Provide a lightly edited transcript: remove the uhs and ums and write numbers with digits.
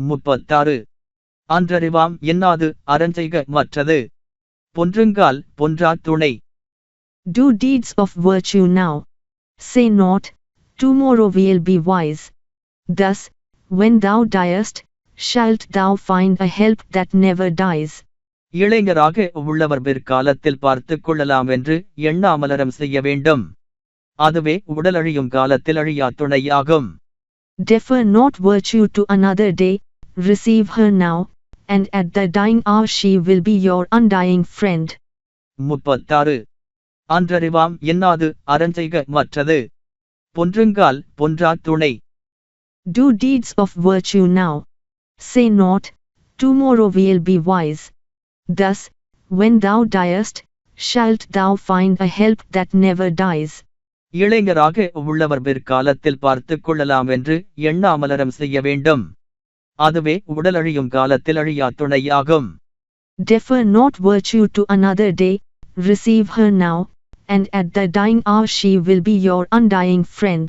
36 அன்றறிவாம் என்னாது அறஞ்செய்க மற்றது. பொன்றுங்கால் பொன்றா துணை. Do deeds of virtue now. Say not, tomorrow we'll be wise. Thus, when thou diest, shalt thou find a help that never dies. இளைஞராக உள்ளவர் பிற்காலத்தில் பார்த்துக் கொள்ளலாம் என்று எண்ணாமலரம் செய்ய வேண்டும். அதுவே உடலழியும் காலத்தில் அழியா துணையாகும். Defer not virtue to another day, receive her now, and at the dying hour she will be your undying friend. 36 அன்றறிவாம் என்னாது அறஞ்செய்க மற்றது. பொன்றுங்கால் பொன்றா துணை. Do deeds of virtue now. Say not, tomorrow we'll be wise. Thus, when thou diest, shalt thou find a help that never dies. இளைஞராக உள்ளவர் பிற்காலத்தில் பார்த்துக் கொள்ளலாம் என்று எண்ணாமலரம் செய்ய வேண்டும். அதுவே உடலழியும் காலத்தில் அழியா துணையாகும். Defer not virtue to another day, receive her now, and at the dying hour she will be your undying friend.